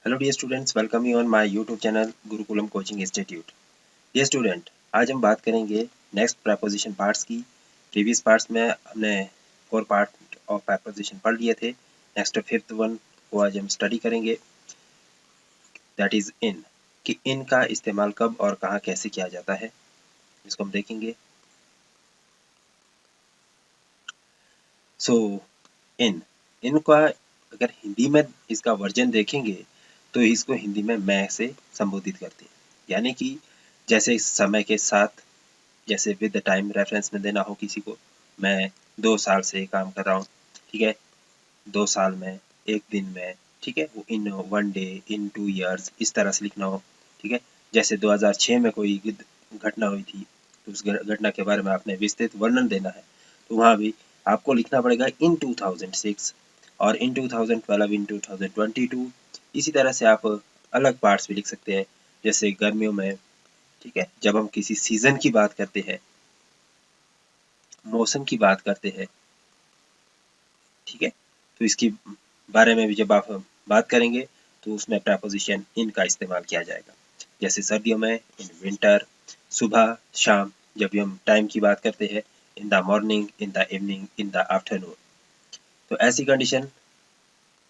Hello dear students, welcome you on my YouTube channel Gurukulam coaching institute. Dear student, आज हम बात करेंगे next preposition parts की। Previous parts में हमने 4 पार्ट ऑफ प्रेपोजिशन पढ़ लिए थे। नेक्स्ट फिफ्थ वन को आज हम स्टडी करेंगे, दैट इज इन, कि इन का इस्तेमाल कब और कहाँ कैसे किया जाता है, इसको हम देखेंगे। सो इन का अगर हिंदी में इसका वर्जन देखेंगे तो इसको हिंदी में मैं से संबोधित करते हैं, यानी कि जैसे समय के साथ, जैसे विद द टाइम रेफरेंस में देना हो किसी को, मैं 2 साल से काम कर रहा हूँ, ठीक है, 2 साल में, 1 दिन में, ठीक है, वो इन 1 डे, इन 2 ईयर्स, इस तरह से लिखना हो, ठीक है। जैसे 2006 में कोई घटना हुई थी तो उस घटना के बारे में आपने विस्तृत वर्णन देना है, तो वहाँ भी आपको लिखना पड़ेगा इन 2006 और इन 2012, इन 2022। इसी तरह से आप अलग पार्ट्स भी लिख सकते हैं, जैसे गर्मियों में, ठीक है, जब हम किसी सीजन की बात करते हैं, मौसम की बात करते हैं, ठीक है, तो इसकी बारे में भी जब आप बात करेंगे तो उसमें प्रेपोजिशन इन का इस्तेमाल किया जाएगा। जैसे सर्दियों में इन विंटर, सुबह शाम, जब भी हम टाइम की बात करते हैं, in the morning, in the evening, in the afternoon. तो ऐसी कंडीशन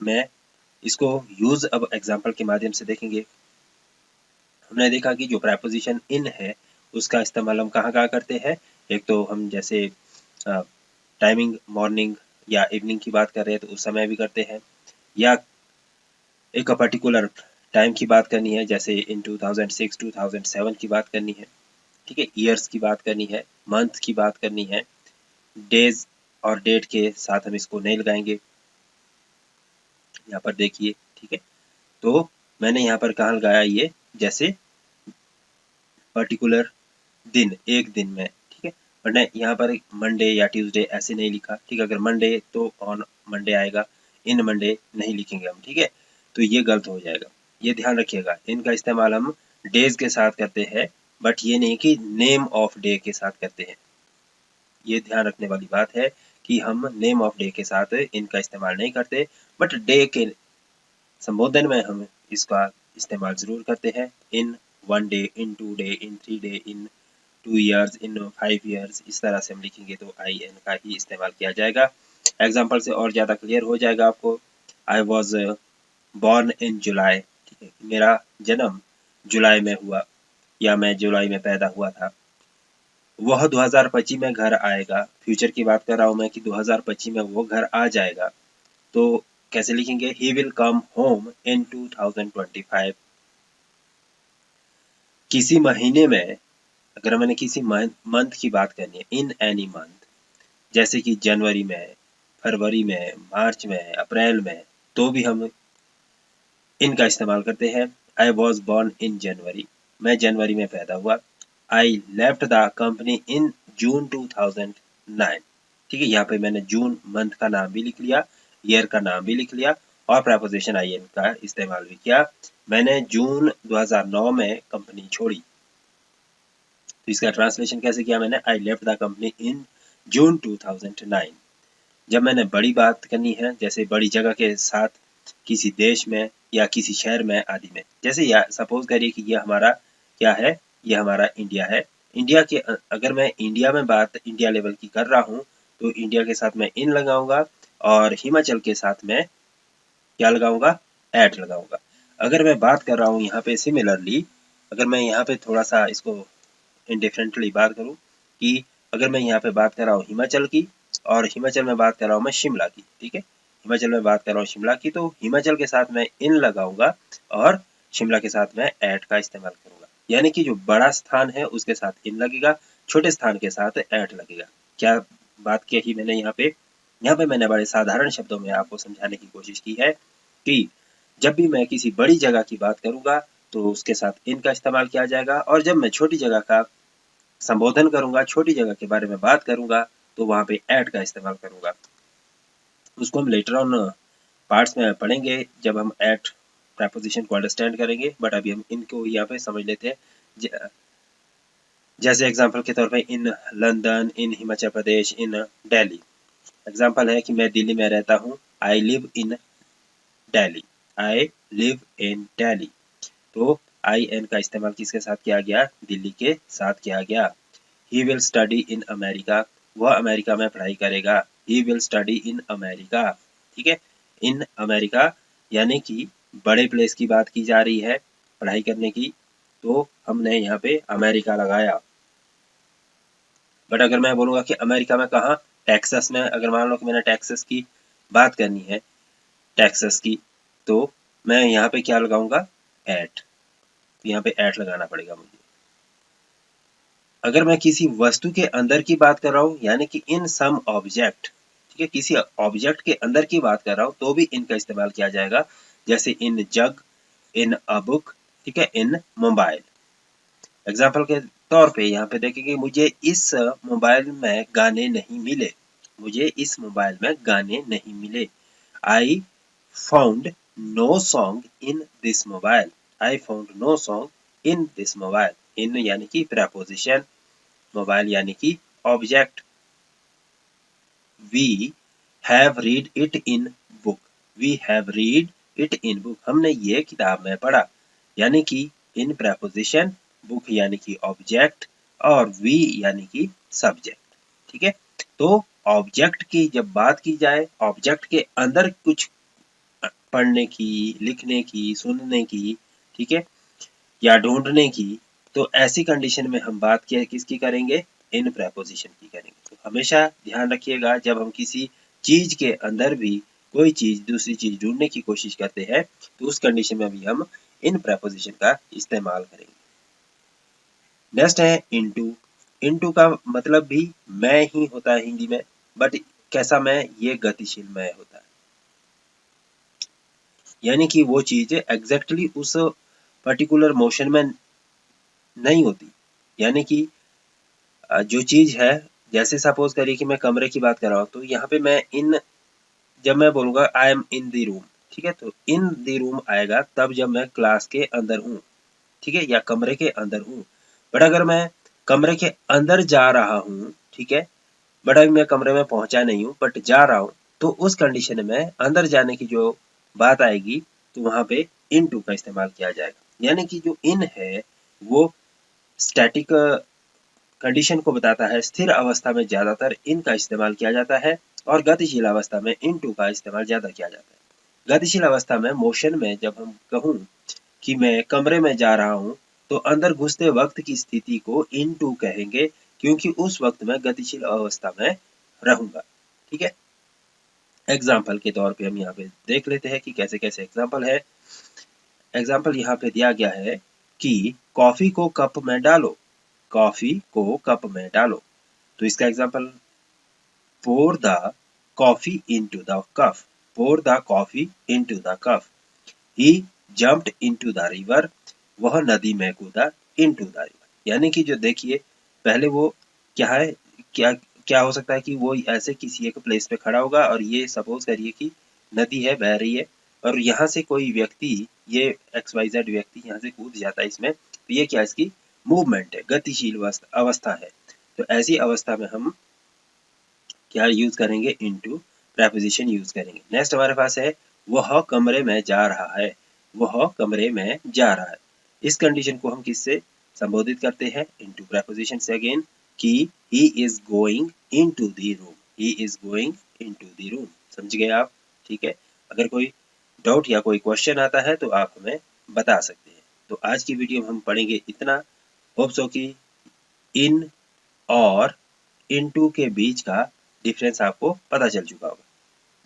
में इसको यूज अब एग्जाम्पल के माध्यम से देखेंगे। हमने देखा कि जो प्रेपोजिशन इन है उसका इस्तेमाल हम कहाँ कहाँ करते हैं। एक तो हम जैसे टाइमिंग, मॉर्निंग या इवनिंग की बात कर रहे हैं तो उस समय भी करते हैं, या एक पर्टिकुलर टाइम की बात करनी है, जैसे इन 2006, 2007 की बात करनी है, ठीक है, ईयर्स की बात करनी है, मंथ की बात करनी है, डेज और डेट के साथ हम इसको नहीं लगाएंगे। यहाँ पर देखिए, ठीक है, तो मैंने यहाँ पर कहाँ लगाया, ये जैसे पर्टिकुलर दिन, एक दिन में, ठीक है, वरना यहाँ पर मंडे या ट्यूसडे ऐसे नहीं लिखा, ठीक है, अगर मंडे तो ऑन मंडे आएगा, इन मंडे नहीं लिखेंगे हम, ठीक है, तो ये गलत हो जाएगा, ये ध्यान रखिएगा। इनका इस्तेमाल हम डेज के साथ करते हैं, बट ये नहीं कि नेम ऑफ डे के साथ करते हैं। ये ध्यान रखने वाली बात है कि हम नेम ऑफ डे के साथ इनका इस्तेमाल नहीं करते, बट डे के संबोधन में हम इसका इस्तेमाल जरूर करते हैं। इन 1 डे, इन 2 डे, इन 3 डे, इन 2 ईयर्स, इन 5 ईयर्स, इस तरह से हम लिखेंगे तो आई एन का ही इस्तेमाल किया जाएगा। एग्जाम्पल से और ज़्यादा क्लियर हो जाएगा आपको। आई वॉज बॉर्न इन जुलाई, ठीक है, मेरा जन्म जुलाई में हुआ, या मैं जुलाई में पैदा हुआ था। वह 2025 में घर आएगा, फ्यूचर की बात कर रहा हूँ मैं कि 2025 में वो घर आ जाएगा, तो कैसे लिखेंगे, he will come home in 2025। किसी महीने में, अगर मैंने किसी मंथ की बात करनी है, इन एनी मंथ, जैसे कि जनवरी में, फरवरी में, मार्च में, अप्रैल में, तो भी हम इनका इस्तेमाल करते हैं। आई वॉज बॉर्न इन जनवरी, मैं जनवरी में पैदा हुआ। I left the company in June 2009, ठीक है, यहाँ पे मैंने जून मंथ का नाम भी लिख लिया, ईयर का नाम भी लिख लिया और प्रेपोजिशन आई एन का इस्तेमाल भी किया। मैंने जून 2009 में कंपनी छोड़ी, तो इसका ट्रांसलेशन कैसे किया मैंने, I left the company in June 2009। जब मैंने बड़ी बात करनी है, जैसे बड़ी जगह के साथ, किसी देश में या किसी शहर में आदि में, जैसे या सपोज करिए कि ये हमारा क्या है, ये हमारा इंडिया है। इंडिया के अगर मैं इंडिया में बात, इंडिया लेवल की कर रहा हूँ, तो इंडिया के साथ मैं इन लगाऊंगा और हिमाचल के साथ मैं क्या लगाऊंगा, एट लगाऊंगा। अगर मैं बात कर रहा हूँ यहाँ पे सिमिलरली, अगर मैं यहाँ पे थोड़ा सा इसको इंडिफरेंटली बात करूँ, कि अगर मैं यहाँ पे बात कर रहा हूँ हिमाचल की और हिमाचल में बात कर रहा हूँ मैं शिमला की, ठीक है, हिमाचल में बात कर रहा हूँ शिमला की, तो हिमाचल के साथ मैं इन लगाऊंगा और शिमला के साथ मैं एट का इस्तेमाल करूंगा, यानी कि जो बड़ा स्थान है उसके साथ इन लगेगा, छोटे स्थान के साथ एट लगेगा। क्या बात की मैंने यहाँ पे मैंने बड़े साधारण शब्दों में आपको समझाने की कोशिश की है कि जब भी मैं किसी बड़ी जगह की बात करूंगा तो उसके साथ इन का इस्तेमाल किया जाएगा, और जब मैं छोटी जगह का संबोधन करूंगा, छोटी जगह के बारे में बात करूंगा, तो वहां पे एट का इस्तेमाल करूंगा। उसको हम लेटर ऑन पार्ट्स में पढ़ेंगे जब हम एट प्रेपोजिशन को अंडरस्टैंड करेंगे, बट अभी हम इनको यहाँ पे समझ लेते हैं। जैसे एग्जांपल के तौर पे in London, in Himachal Pradesh, in Delhi. Example है कि मैं दिल्ली में रहता हूँ, I live in Delhi. I live in Delhi. तो आई एन का इस्तेमाल किसके साथ किया गया? दिल्ली के साथ किया गया। He will study in America, वह अमेरिका में पढ़ाई करेगा। He will study in America. ठीक है, इन अमेरिका यानी कि बड़े प्लेस की बात की जा रही है पढ़ाई करने की, तो हमने यहाँ पे अमेरिका लगाया। बट अगर मैं बोलूंगा कि अमेरिका में कहाँ, टेक्सास में, अगर मान लो कि मैंने टेक्सास की बात करनी है, टेक्सास की, तो मैं यहाँ पे क्या लगाऊंगा? एट। तो यहाँ पे एट लगाना पड़ेगा मुझे। अगर मैं किसी वस्तु के अंदर की बात कर रहा हूँ, यानी कि इन सम ऑब्जेक्ट, ठीक है, किसी ऑब्जेक्ट के अंदर की बात कर रहा हूँ, तो भी इनका इस्तेमाल किया जाएगा, जैसे इन जग, इन अ बुक, ठीक है, इन मोबाइल। एग्जाम्पल के तौर पे यहाँ पे देखेंगे, मुझे इस मोबाइल में गाने नहीं मिले, मुझे इस मोबाइल में गाने नहीं मिले। I found no song in this mobile. I found no song in this mobile. In यानी कि प्रेपोजिशन, मोबाइल यानी कि object. We have read it in book. We have read it in book. हमने ये किताब में पढ़ा, यानी कि इन प्रेपोजिशन, बुक यानी कि ऑब्जेक्ट, और वी यानी कि सब्जेक्ट। ठीक है, तो ऑब्जेक्ट की जब बात की जाए, ऑब्जेक्ट के अंदर कुछ पढ़ने की, लिखने की, सुनने की, ठीक है, या ढूंढने की, तो ऐसी कंडीशन में हम बात किसकी करेंगे? इन प्रेपोजिशन की करेंगे। तो हमेशा ध्यान रखिएगा, जब हम किसी चीज के अंदर भी कोई चीज दूसरी चीज ढूंढने की कोशिश करते हैं, तो उस कंडीशन में भी हम इन प्रेपोजिशन का इस्तेमाल करेंगे। नेक्स्ट है इनटू। इनटू का मतलब भी मैं ही होता है हिंदी में, बट कैसा मैं? ये गतिशील मैं होता है, यानी कि वो चीज एग्जैक्टली उस पर्टिकुलर मोशन में नहीं होती। यानी कि जो चीज है, जैसे सपोज करिए कि मैं कमरे की बात कर रहा हूँ, तो यहाँ पे मैं इन, जब मैं बोलूंगा I am in the room, ठीक है, तो इन द रूम आएगा तब जब मैं क्लास के अंदर हूँ, ठीक है, या कमरे के अंदर हूँ। बट अगर मैं कमरे के अंदर जा रहा हूँ, ठीक है, बट अभी मैं कमरे में पहुंचा नहीं हूँ, बट जा रहा हूँ, तो उस कंडीशन में अंदर जाने की जो बात आएगी, तो वहां पे इन टू का इस्तेमाल किया जाएगा। यानी कि जो इन है वो स्टैटिक कंडीशन को बताता है, स्थिर अवस्था में ज्यादातर इन का इस्तेमाल किया जाता है, और गतिशील अवस्था में इन टू का इस्तेमाल ज्यादा किया जाता है। गतिशील अवस्था में, मोशन में, जब हम कहूँ कि मैं कमरे में जा रहा हूँ, तो अंदर घुसते वक्त की स्थिति को इन टू कहेंगे, क्योंकि उस वक्त मैं गतिशील अवस्था में रहूंगा। ठीक है, एग्जाम्पल के तौर पे हम यहाँ पे देख लेते हैं कि कैसे कैसे एग्जाम्पल है। एग्जाम्पल यहाँ पे दिया गया है कि कॉफी को कप में डालो, कॉफी को कप में डालो। तो इसका example, pour the coffee into the cup, pour the coffee into the cup, he jumped into the river, वह नदी में कूदा, into the river। यानी कि जो देखिए, पहले वो क्या है, क्या क्या हो सकता है कि वो ऐसे किसी एक प्लेस पे खड़ा होगा, और ये सपोज करिए कि नदी है, बह रही है, और यहाँ से कोई व्यक्ति, ये XYZ व्यक्ति यहाँ से कूद जाता है इसमें, तो ये क्या, इसकी मूवमेंट है, गतिशील अवस्था है। तो ऐसी अवस्था में हम क्या यूज करेंगे? इनटू प्रेपोजिशन यूज करेंगे। नेक्स्ट हमारे पास है, वह कमरे में जा रहा है, वह कमरे में जा रहा है। इस कंडीशन को हम किससे संबोधित करते हैं? इनटू प्रेपोजिशन से अगेन, कि he is going into the room, he is going into the room. समझ गए आप? ठीक है, अगर कोई डाउट या कोई क्वेश्चन आता है तो आप हमें बता सकते हैं। तो आज की वीडियो में हम पढ़ेंगे इतना। होप सो कि इन और इनटू के बीच का डिफरेंस आपको पता चल चुका होगा।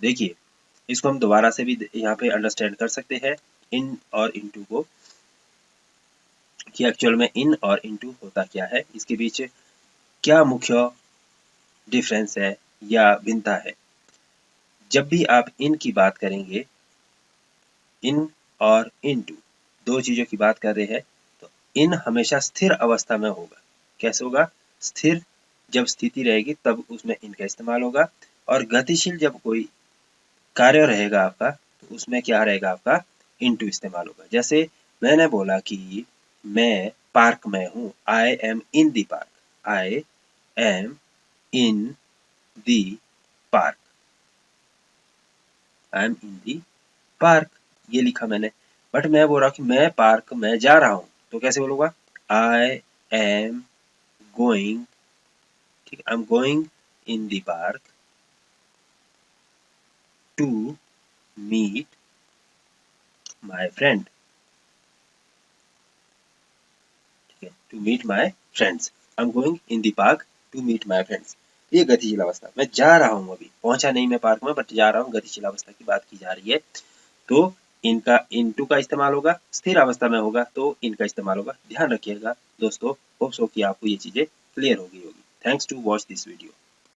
देखिए, इसको हम दोबारा से भी यहाँ पे अंडरस्टैंड कर सकते हैं, इन और इनटू को, कि एक्चुअल में इन और इनटू होता क्या है, इसके बीच क्या मुख्य डिफरेंस है या भिन्नता है। जब भी आप इन की बात करेंगे, इन और इनटू दो चीजों की बात कर रहे हैं, तो इन हमेशा स्थिर अवस्था में होगा। कैसे होगा? स्थिर, जब स्थिति रहेगी तब उसमें इन का इस्तेमाल होगा, और गतिशील जब कोई कार्य रहेगा आपका, तो उसमें क्या रहेगा? आपका इनटू इस्तेमाल होगा। जैसे मैंने बोला कि मैं पार्क में हूँ, I am in the park, I am in the park, I am in the park. ये लिखा मैंने, बट मैं बोल रहा हूँ कि मैं पार्क में जा रहा हूँ, तो कैसे बोलूँगा? आई एम गोइंग, ठीक है, I am going in the park to meet my friend, ठीक है, to meet my friends, I am going in the park to meet my friends. ये गतिशील अवस्था, मैं जा रहा हूँ, अभी पहुंचा नहीं मैं पार्क में, बट जा रहा हूँ, गतिशील अवस्था की बात की जा रही है। तो इनका इनटू का इस्तेमाल होगा, स्थिर अवस्था में होगा तो इनका इस्तेमाल होगा। ध्यान रखिएगा दोस्तों, होप्स हो कि आपको ये चीजें क्लियर होगी। Thanks to watch this video.